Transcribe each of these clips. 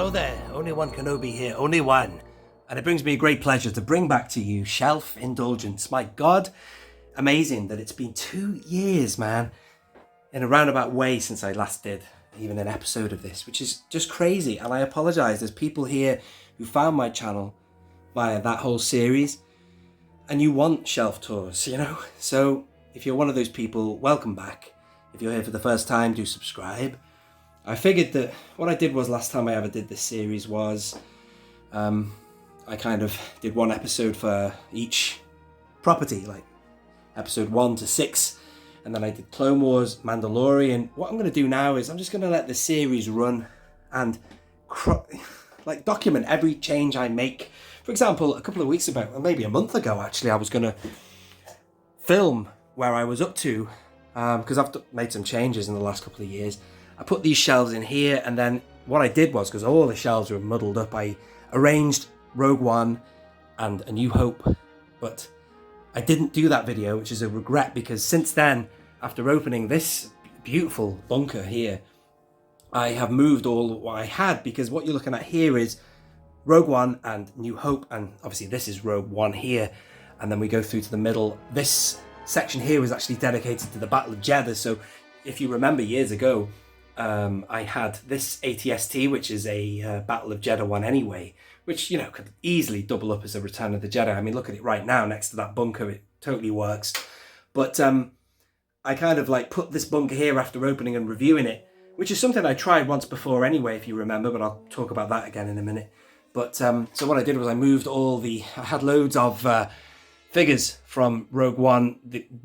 Hello there, only one Kenobi here, only one. And it brings me a great pleasure to bring back to you Shelf Indulgence. My God, amazing that it's been 2 years, man, in a roundabout way since I last did even an episode of this, which is just crazy. And I apologize, there's people here who found my channel via that whole series, and you want shelf tours, you know? So if you're one of those people, welcome back. If you're here for the first time, do subscribe. I figured that what I did was, last time I ever did this series was, I kind of did one episode for each property, like episode 1 to 6, and then I did Clone Wars, Mandalorian. What I'm going to do now is I'm just going to let the series run and like document every change I make. For example, a couple of weeks ago, or maybe a month ago actually, I was going to film where I was up to, because I've made some changes in the last couple of years. I put these shelves in here, and then what I did was, because all the shelves were muddled up, I arranged Rogue One and A New Hope, but I didn't do that video, which is a regret, because since then, after opening this beautiful bunker here, I have moved all what I had, because what you're looking at here is Rogue One and New Hope, and obviously this is Rogue One here, and then we go through to the middle. This section here was actually dedicated to the Battle of Jedha, so if you remember years ago, I had this ATST, which is a Battle of Jedha one anyway, which, you know, could easily double up as a Return of the Jedi. I mean, look at it right now next to that bunker, it totally works. But I kind of like put this bunker here after opening and reviewing it, which is something I tried once before anyway, if you remember, but I'll talk about that again in a minute. But so what I did was I moved I had loads of figures from Rogue One,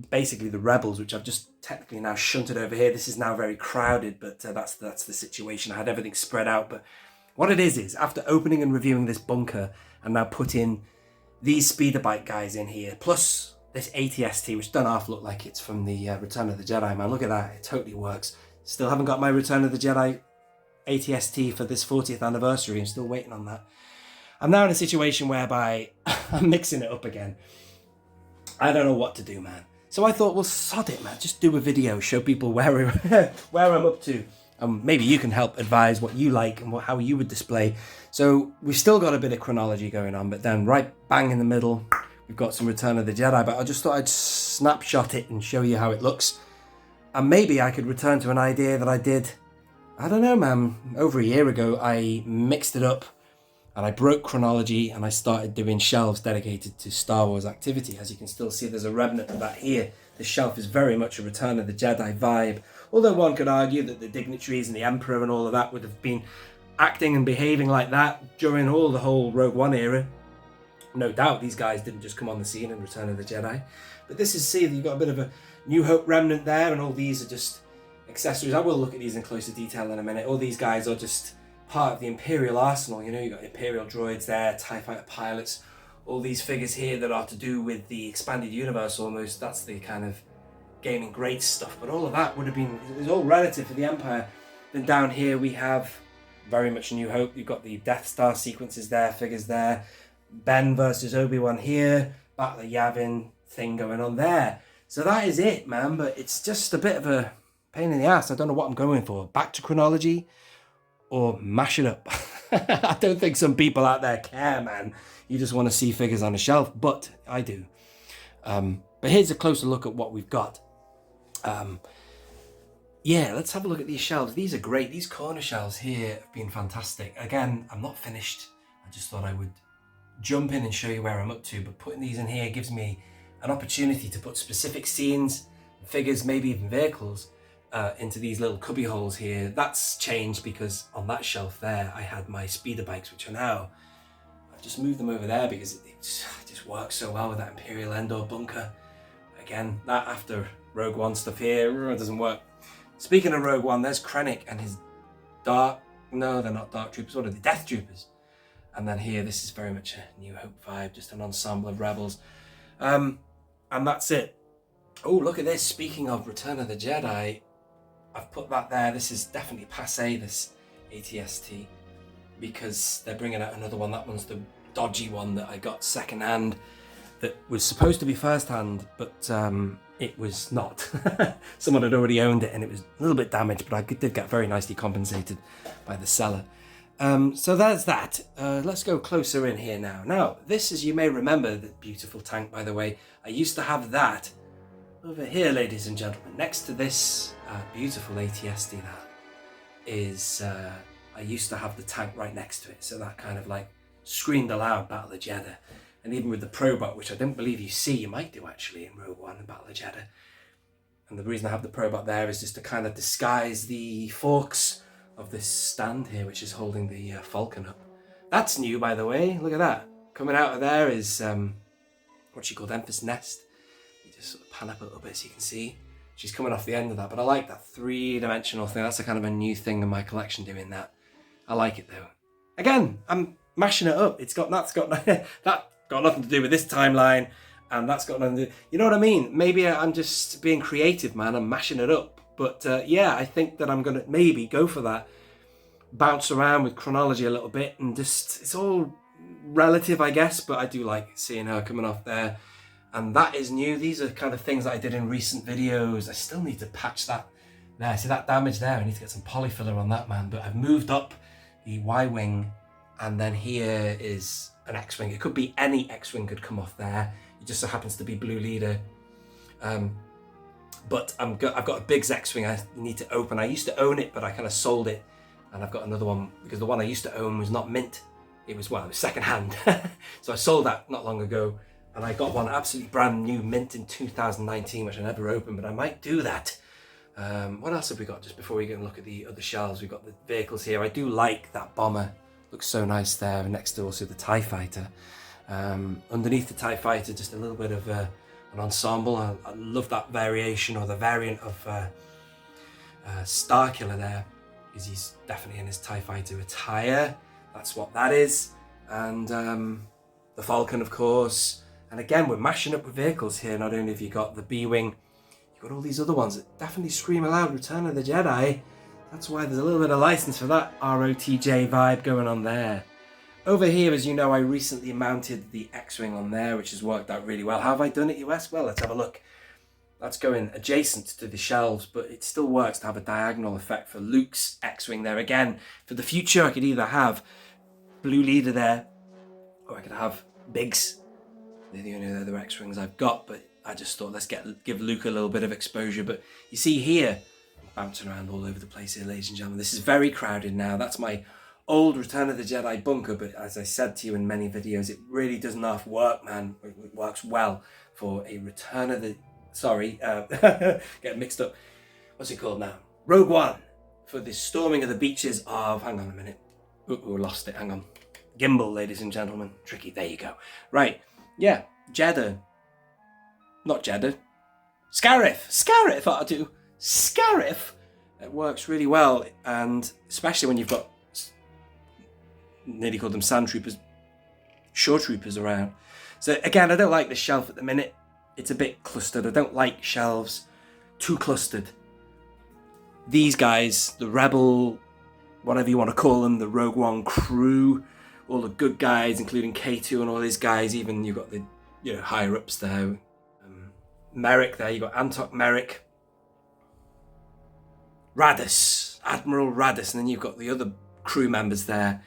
basically the Rebels, which I've just technically now shunted over here. This is now very crowded, but that's the situation. I had everything spread out, but what it is after opening and reviewing this bunker and now putting these speeder bike guys in here, plus this ATST, which don't half look like it's from the Return of the Jedi, man. Look at that, it totally works. Still haven't got my Return of the Jedi ATST for this 40th anniversary. I'm still waiting on that. I'm now in a situation whereby I'm mixing it up again. I don't know what to do, man. So I thought, well, sod it, man. Just do a video, show people where I'm up to. Maybe you can help advise what you like and how you would display. So we've still got a bit of chronology going on, but then right bang in the middle, we've got some Return of the Jedi. But I just thought I'd snapshot it and show you how it looks. And maybe I could return to an idea that I did, I don't know, man, over a year ago. I mixed it up, and I broke chronology, and I started doing shelves dedicated to Star Wars activity. As you can still see, there's a remnant of that here. The shelf is very much a Return of the Jedi vibe. Although one could argue that the dignitaries and the Emperor and all of that would have been acting and behaving like that during the whole Rogue One era. No doubt these guys didn't just come on the scene in Return of the Jedi. But this is, see, you've got a bit of a New Hope remnant there, and all these are just accessories. I will look at these in closer detail in a minute. All these guys are just part of the Imperial arsenal, you know. You've got Imperial droids there, TIE fighter pilots, all these figures here that are to do with the expanded universe almost. That's the kind of gaming great stuff, but all of that would have been, it was all relative to the Empire. Then down here we have very much New Hope. You've got the Death Star sequences there, figures there, Ben versus Obi-Wan here, Battle of Yavin thing going on there. So that is it, man, but it's just a bit of a pain in the ass. I don't know what I'm going for. Back to chronology or mash it up. I don't think some people out there care, man. You just want to see figures on a shelf, but I do. But here's a closer look at what we've got. Yeah, let's have a look at these shelves. These are great. These corner shelves here have been fantastic. Again, I'm not finished. I just thought I would jump in and show you where I'm up to, but putting these in here gives me an opportunity to put specific scenes, figures, maybe even vehicles into these little cubby holes here. That's changed because on that shelf there I had my speeder bikes, which are now, I've just moved them over there because it just works so well with that Imperial Endor bunker. Again, that after Rogue One stuff here, it doesn't work. Speaking of Rogue One, there's Krennic and his no, they're not Dark Troopers, what are they? Death Troopers. And then here, this is very much a New Hope vibe, just an ensemble of Rebels. And that's it. Oh, look at this. Speaking of Return of the Jedi, I've put that there. This is definitely passé, this ATST, because they're bringing out another one. That one's the dodgy one that I got secondhand, that was supposed to be first hand, but it was not. Someone had already owned it and it was a little bit damaged, but I did get very nicely compensated by the seller. So there's that. Let's go closer in here now. Now, this, as you may remember, the beautiful tank, by the way, I used to have that over here, ladies and gentlemen, next to this beautiful ATSD that is, I used to have the tank right next to it. So that kind of like screamed aloud Battle of Jedha. And even with the Probot, which I don't believe you see, you might do actually in Rogue One and Battle of Jedha. And the reason I have the Probot there is just to kind of disguise the forks of this stand here, which is holding the Falcon up. That's new, by the way. Look at that. Coming out of there is what she called Emphas Nest. You just sort of pan up a little bit so you can see. She's coming off the end of that, but I like that three-dimensional thing. That's a kind of a new thing in my collection, doing that. I like it though. Again, I'm mashing it up. That's got that got nothing to do with this timeline, and that's got nothing to do. You know what I mean? Maybe I'm just being creative, man. I'm mashing it up. But yeah, I think that I'm going to maybe go for that. Bounce around with chronology a little bit and just, it's all relative, I guess, but I do like seeing her coming off there. And that is new. These are kind of things that I did in recent videos. I still need to patch that there. See that damage there? I need to get some polyfiller on that, man. But I've moved up the Y-Wing, and then here is an X-Wing. It could be any X-Wing could come off there. It just so happens to be Blue Leader. But I've got a big X-Wing I need to open. I used to own it, but I kind of sold it. And I've got another one, because the one I used to own was not mint. It was second-hand. So I sold that not long ago. And I got one absolutely brand new mint in 2019, which I never opened, but I might do that. What else have we got just before we go and look at the other shelves? We've got the vehicles here. I do like that bomber. Looks so nice there, next to also the TIE Fighter. Underneath the TIE Fighter, just a little bit of an ensemble. I love that variation, or the variant of Starkiller there, because he's definitely in his TIE Fighter attire. That's what that is. And the Falcon, of course. And again, we're mashing up with vehicles here. Not only have you got the B-Wing, you've got all these other ones that definitely scream aloud Return of the Jedi. That's why there's a little bit of license for that ROTJ vibe going on there. Over here, as you know, I recently mounted the X-Wing on there, which has worked out really well. How have I done it, US? Well, let's have a look. That's going adjacent to the shelves, but it still works to have a diagonal effect for Luke's X-Wing there. Again, for the future, I could either have Blue Leader there, or I could have Biggs. They're the only other X-Wings I've got, but I just thought let's give Luke a little bit of exposure. But you see here, I'm bouncing around all over the place here, ladies and gentlemen. This is very crowded now. That's my old Return of the Jedi bunker, but as I said to you in many videos, it really does not work, man. It works well for a Return of the... Sorry, getting mixed up. What's it called now? Rogue One, for the storming of the beaches of... Hang on a minute. Ooh, lost it. Hang on. Gimbal, ladies and gentlemen. Tricky. There you go. Right. Yeah. Jedha. Not Jedha. Scarif, I do. Scarif. It works really well, and especially when you've got... nearly called them sand troopers, shore troopers around. So again, I don't like this shelf at the minute. It's a bit clustered. I don't like shelves too clustered. These guys, the Rebel, whatever you want to call them, the Rogue One crew, all the good guys, including K2 and all these guys. Even you've got the higher ups there. Merrick there. You got Antok Merrick, Raddus, Admiral Raddus, and then you've got the other crew members there.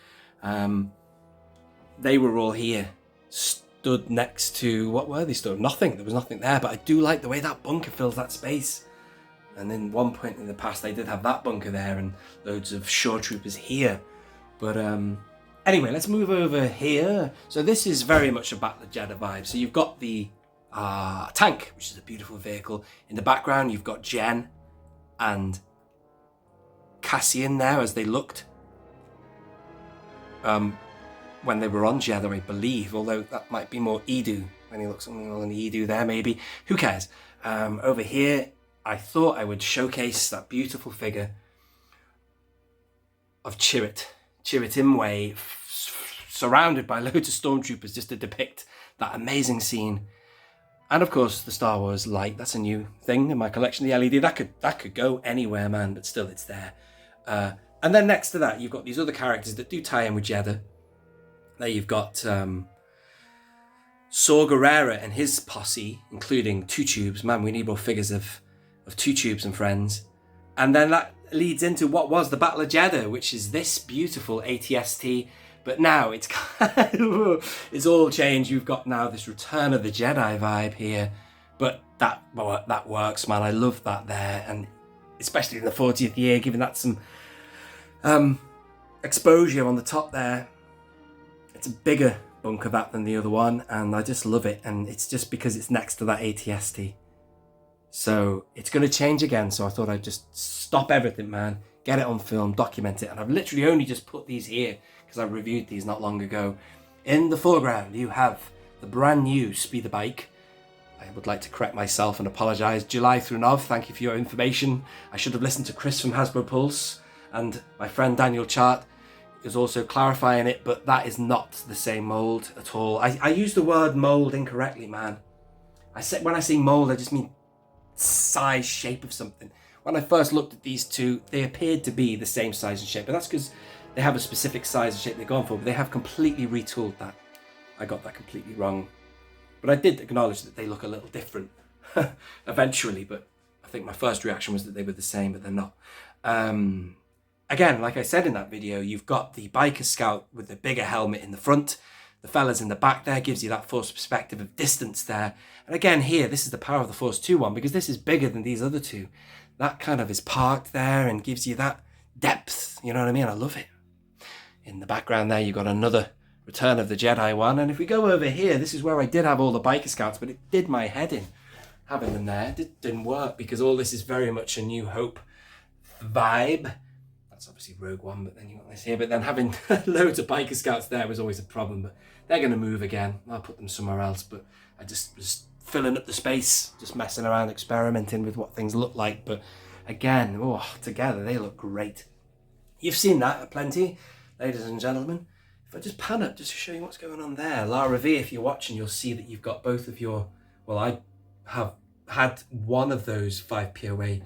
They were all here, stood next to, what were they stood? Nothing. There was nothing there, but I do like the way that bunker fills that space. And then one point in the past, they did have that bunker there and loads of shore troopers here. But anyway, let's move over here. So this is very much a Battle of Jedha vibe. So you've got the tank, which is a beautiful vehicle. In the background, you've got Jen and Cassian there as they looked. When they were on Jedha, I believe, although that might be more Edu, when he looks something on the Edu there, maybe. Who cares? Over here, I thought I would showcase that beautiful figure of Chirrut Imwe, surrounded by loads of stormtroopers, just to depict that amazing scene. And of course, the Star Wars light. That's a new thing in my collection. The LED that could go anywhere, man, but still, it's there. And then next to that, you've got these other characters that do tie in with Jedha. There you've got Saw Gerrera and his posse, including Two Tubes. Man, we need more figures of Two Tubes and friends. And then that leads into what was the Battle of Jedha, which is this beautiful ATST. But now it's it's all changed. You've got now this Return of the Jedi vibe here. But that works, man. I love that there. And especially in the 40th year, giving that some exposure on the top there. It's a bigger bunk of that than the other one. And I just love it. And it's just because it's next to that ATST. So it's going to change again. So I thought I'd just stop everything, man. Get it on film, document it. And I've literally only just put these here because I reviewed these not long ago. In the foreground, you have the brand new Speeder bike. I would like to correct myself and apologise. July through Nov, thank you for your information. I should have listened to Chris from Hasbro Pulse, and my friend Daniel Chart is also clarifying it, but that is not the same mould at all. I use the word mould incorrectly, man. When I say mould, I just mean size, shape of something. When I first looked at these two, they appeared to be the same size and shape, but that's because they have a specific size and shape they're going for, but they have completely retooled that. I got that completely wrong. But I did acknowledge that they look a little different eventually, but I think my first reaction was that they were the same, but they're not. Again, like I said in that video, you've got the Biker Scout with the bigger helmet in the front. The fellas in the back there gives you that Force perspective of distance there. And again, here, this is the Power of the Force 2 one, because this is bigger than these other two. That kind of is parked there and gives you that depth, you know what I mean? I love it. In the background there, you've got another Return of the Jedi one. And if we go over here, this is where I did have all the Biker Scouts, but it did my head in having them there. It didn't work because all this is very much a New Hope vibe. That's obviously Rogue One, but then you got this here. But then having loads of Biker Scouts there was always a problem, but they're going to move again. I'll put them somewhere else, but I just was filling up the space, just messing around, experimenting with what things look like. But again, oh, together they look great. You've seen that plenty, ladies and gentlemen. If I just pan up just to show you what's going on there. Lara V, if you're watching, you'll see that you've got both of your, well, I have had one of those 5 POA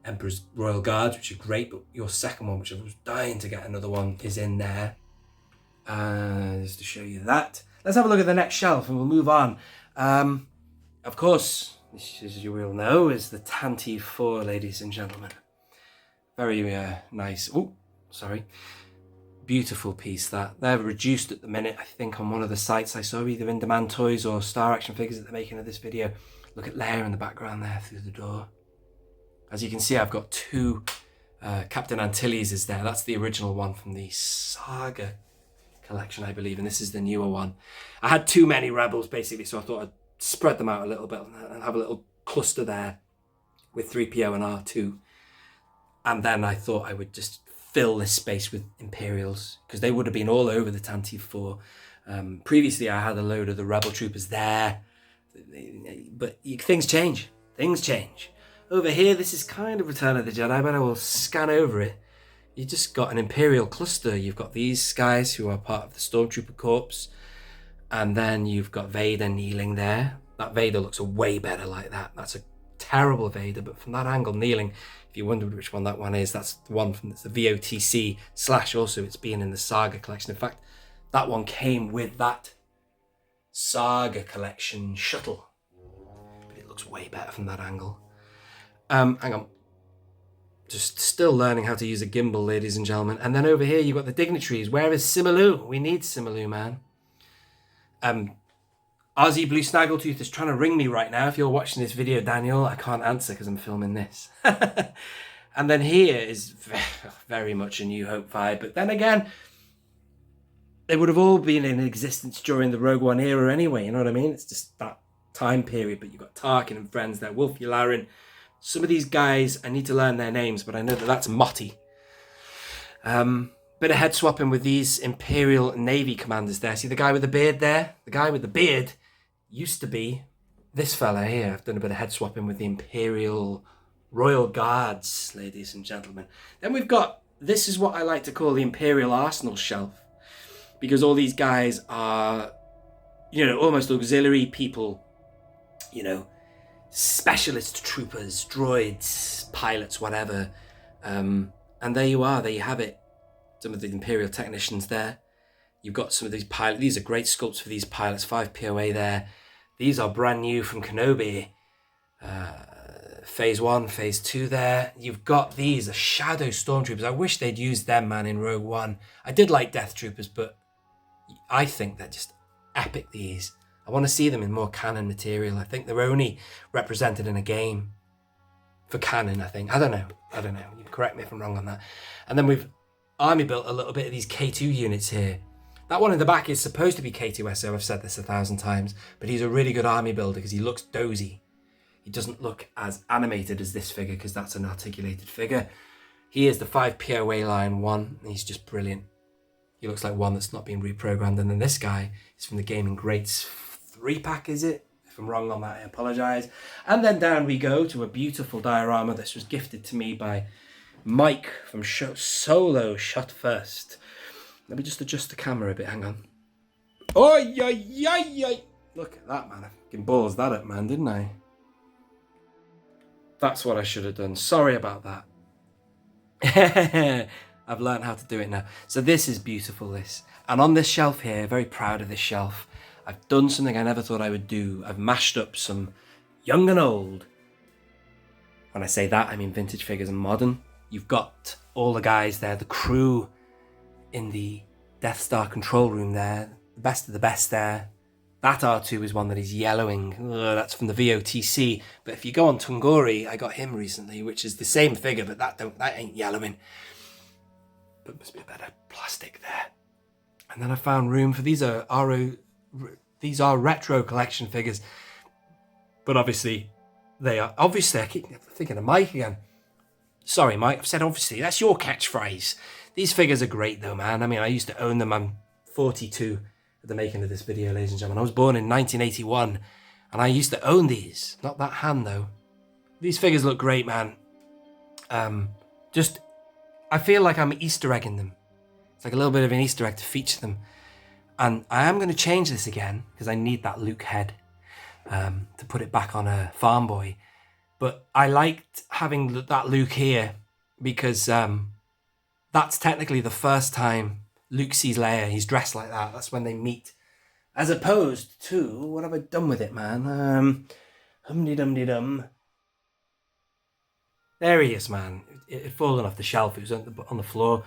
Emperor's Royal Guards, which are great, but your second one, which I was dying to get another one, is in there. Just to show you that. Let's have a look at the next shelf and we'll move on. Of course, this, as you will know, is the Tantive 4, ladies and gentlemen. Very nice. Oh, sorry. Beautiful piece that. They're reduced at the minute, I think, on one of the sites I saw, either In Demand Toys or Star Action Figures that they're making of this video. Look at Leia in the background there through the door. As you can see, I've got 2 Captain Antilles is there. That's the original one from the Saga collection, I believe, and this is the newer one. I had too many Rebels, basically, so I thought I'd spread them out a little bit and have a little cluster there with 3PO and R2. And then I thought I would just fill this space with Imperials, because they would have been all over the Tantive 4. Previously, I had a load of the Rebel Troopers there, but things change. Things change. Over here, this is kind of Return of the Jedi, but I will scan over it. You just got an Imperial cluster. You've got these guys who are part of the Stormtrooper Corps, and then you've got Vader kneeling there. That Vader looks way better like that. That's a terrible Vader, but from that angle, kneeling, if you wondered which one that one is, that's the one from the VOTC / also it's being in the Saga collection. In fact, that one came with that Saga collection shuttle, but it looks way better from that angle. Hang on. Just still learning how to use a gimbal, ladies and gentlemen. And then over here, you've got the dignitaries. Where is Simalu? We need Simalu, man. Ozzy Blue Snaggletooth is trying to ring me right now. If you're watching this video, Daniel, I can't answer because I'm filming this. And then here is very much a New Hope vibe. But then again, they would have all been in existence during the Rogue One era anyway. You know what I mean? It's just that time period. But you've got Tarkin and friends there. Wolf Yularen. Some of these guys, I need to learn their names, but I know that that's Motti. Bit of head swapping with these Imperial Navy commanders there. See the guy with the beard there? The guy with the beard used to be this fella here. I've done a bit of head swapping with the Imperial Royal Guards, ladies and gentlemen. Then we've got, this is what I like to call the Imperial Arsenal shelf, because all these guys are, you know, almost auxiliary people, you know, specialist troopers, droids, pilots, whatever. And there you are, there you have it. Some of the Imperial technicians there. You've got some of these pilots. These are great sculpts for these pilots. 5 POA there. These are brand new from Kenobi. Phase 1, Phase 2 there. You've got these, the Shadow Stormtroopers. I wish they'd used them, man, in Rogue One. I did like Death Troopers, but I think they're just epic, these. I want to see them in more canon material. I think they're only represented in a game for canon, I think. I don't know. You can correct me if I'm wrong on that. And then we've army built a little bit of these K2 units here. That one in the back is supposed to be K2SO. I've said this 1,000 times, but he's a really good army builder because he looks dozy. He doesn't look as animated as this figure because that's an articulated figure. He is the 5 POA line 1, and he's just brilliant. He looks like one that's not been reprogrammed. And then this guy is from the Gaming Greats 3-pack, is it? If I'm wrong on that, I apologise. And then down we go to a beautiful diorama. This was gifted to me by Mike from Solo Shot First. Let me just adjust the camera a bit, hang on. Oh, yeah. Look at that, man. I fucking balls that up, man, didn't I? That's what I should have done. Sorry about that. I've learned how to do it now. So this is beautiful, this. And on this shelf here, very proud of this shelf, I've done something I never thought I would do. I've mashed up some young and old. When I say that, I mean vintage figures and modern. You've got all the guys there, the crew in the Death Star control room there. The best of the best there. That R2 is one that is yellowing. Ugh, that's from the VOTC. But if you go on Tungori, I got him recently, which is the same figure, but that ain't yellowing. But must be a better plastic there. And then I found room for these are retro collection figures. But obviously, I keep thinking of Mike again. Sorry, Mike, I've said obviously. That's your catchphrase. These figures are great though, man. I mean, I used to own them. I'm 42. The making of this video, ladies and gentlemen. I was born in 1981 and I used to own these. Not that hand though. These figures look great, man. I feel like I'm Easter egging them. It's like a little bit of an Easter egg to feature them. And I am going to change this again because I need that Luke head to put it back on a farm boy. But I liked having that Luke here because that's technically the first time Luke sees Leia, he's dressed like that. That's when they meet. As opposed to, what have I done with it, man? Hum-de-dum-de-dum. There he is, man. It had fallen off the shelf. It was on the floor.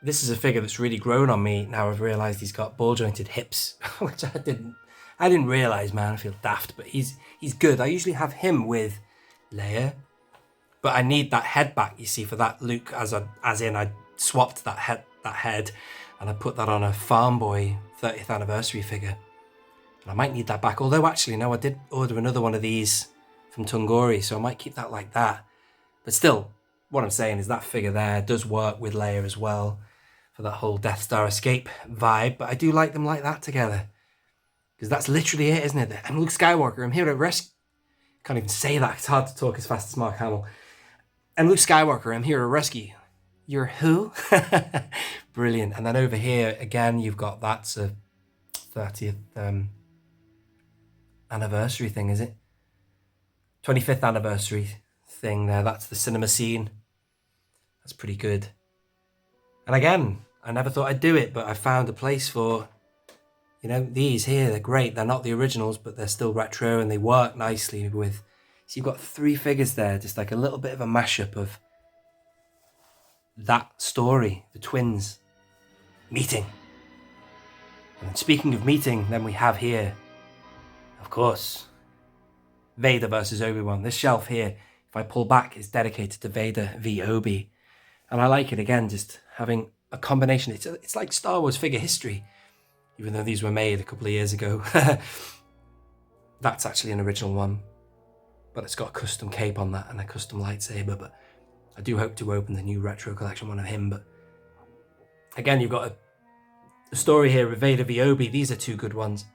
This is a figure that's really grown on me. Now I've realised he's got ball-jointed hips, which I didn't realise, man. I feel daft, but he's good. I usually have him with Leia, but I need that head back, you see, for that Luke, as in I swapped that head and I put that on a Farm Boy 30th anniversary figure. And I might need that back. Although actually, no, I did order another one of these from Tungori, so I might keep that like that. But still, what I'm saying is that figure there does work with Leia as well for that whole Death Star escape vibe. But I do like them like that together. Because that's literally it, isn't it? I'm Luke Skywalker. I'm here to rescue. Can't even say that. It's hard to talk as fast as Mark Hamill. I'm Luke Skywalker. I'm here to rescue. You're who? Brilliant. And then over here, again, you've got that's a 30th anniversary thing, is it? 25th anniversary thing there. That's the cinema scene. That's pretty good. And again, I never thought I'd do it, but I found a place for, you know, these here. They're great. They're not the originals, but they're still retro and they work nicely with. So you've got 3 figures there, just like a little bit of a mashup of that story, the twins meeting. And speaking of meeting, then we have here, of course, Vader versus Obi-Wan. This shelf here, if I pull back, is dedicated to Vader v Obi. And I like it, again, just having a combination. It's like Star Wars figure history, even though these were made a couple of years ago. That's actually an original one, but it's got a custom cape on that and a custom lightsaber. But I do hope to open the new retro collection one of him. But again, you've got a story here with Vader v Obi. These are 2 good ones.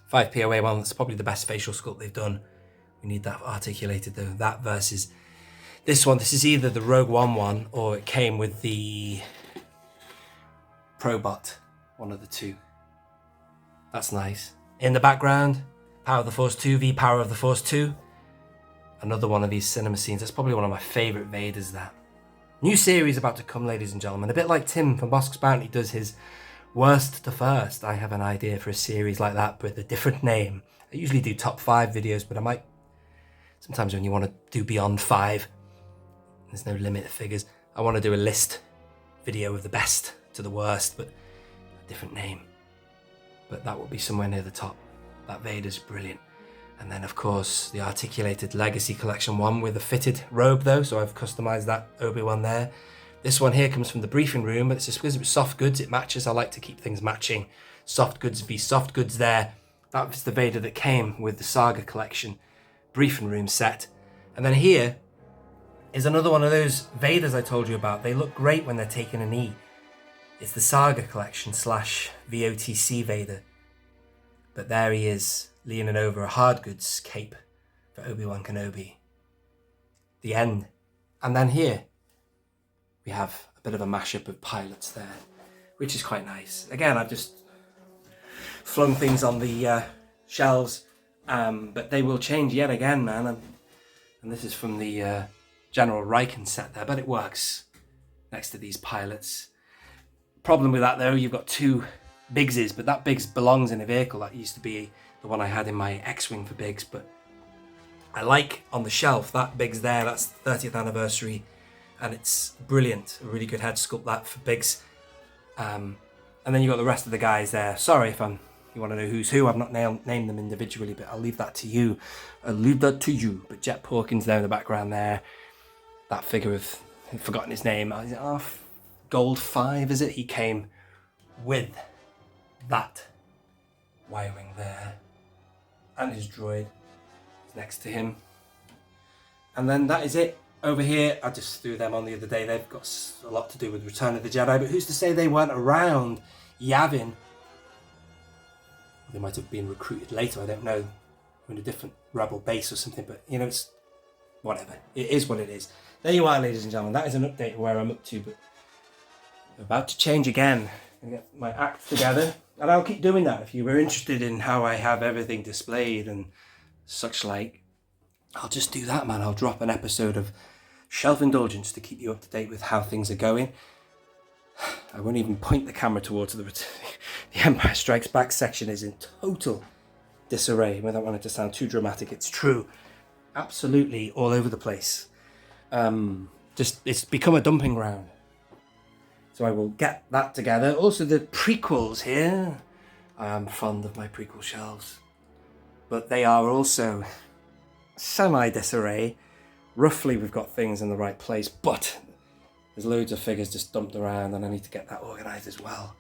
5 POA one, that's probably the best facial sculpt they've done. We need that articulated though. That versus this one. This is either the Rogue One one or it came with the Probot. One of the 2. That's nice. In the background, Power of the Force 2 v Power of the Force 2. Another one of these cinema scenes. That's probably one of my favourite Vaders, that. New series about to come, ladies and gentlemen. A bit like Tim from Bosk's Bounty does his worst to first. I have an idea for a series like that with a different name. I usually do top 5 videos, but I might sometimes when you want to do beyond 5, there's no limit of figures. I want to do a list video of the best to the worst, but a different name. But that will be somewhere near the top. That Vader's brilliant. And then of course the articulated Legacy Collection one with a fitted robe though, so I've customized that Obi-Wan there. This one here comes from the briefing room, but it's just because it was soft goods, it matches. I like to keep things matching. Soft goods v soft goods there. That was the Vader that came with the Saga Collection briefing room set. And then here is another one of those Vaders I told you about. They look great when they're taking a knee. It's the Saga Collection / VOTC Vader. But there he is, leaning over a hard goods cape for Obi-Wan Kenobi. The end. And then here we have a bit of a mashup of pilots there, which is quite nice. Again, I've just flung things on the shelves, but they will change yet again, man. And this is from the General Riken set there, but it works next to these pilots. Problem with that though, you've got 2 Biggses, but that Biggs belongs in a vehicle. That used to be the one I had in my X-Wing for Biggs, but I like on the shelf that Biggs there. That's the 30th anniversary, and it's brilliant. A really good head sculpt that for Biggs. And then you've got the rest of the guys there. Sorry if you want to know who's who. I've not named them individually, but I'll leave that to you. But Jet Porkins there in the background there. That figure of, I've forgotten his name. Is it Gold 5, is it? He came with that Y-Wing there. And his droid is next to him. And then that is it. Over here, I just threw them on the other day. They've got a lot to do with Return of the Jedi, but who's to say they weren't around Yavin? They might have been recruited later, I don't know, in a different rebel base or something, but you know, it's whatever. It is what it is. There you are, ladies and gentlemen. That is an update of where I'm up to, but I'm about to change again and get my act together, and I'll keep doing that. If you were interested in how I have everything displayed and such like, I'll just do that, man. I'll drop an episode of Shelf Indulgence to keep you up to date with how things are going. I won't even point the camera towards the Empire Strikes Back section is in total disarray. Without wanting to sound too dramatic, it's true. Absolutely all over the place. It's become a dumping ground. So I will get that together. Also the prequels here. I am fond of my prequel shelves. But they are also semi-disarray. Roughly we've got things in the right place, but there's loads of figures just dumped around and I need to get that organised as well.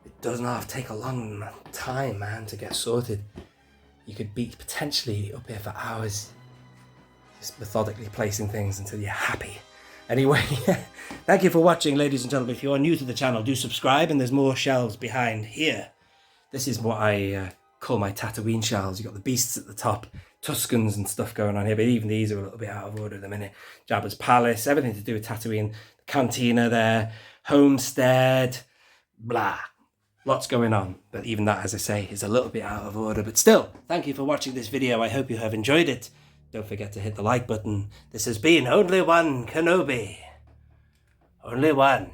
It does not take a long time, man, to get sorted. You could be potentially up here for hours just methodically placing things until you're happy. Anyway, thank you for watching, ladies and gentlemen. If you are new to the channel, do subscribe, and there's more shelves behind here. This is what I call my Tatooine shelves. You've got the beasts at the top, Tuscans and stuff going on here, but even these are a little bit out of order at the minute. Jabba's Palace, everything to do with Tatooine, the cantina there, Homestead, blah. Lots going on, but even that, as I say, is a little bit out of order. But still, thank you for watching this video. I hope you have enjoyed it. Don't forget to hit the like button. This has been Only One Kenobi. Only one.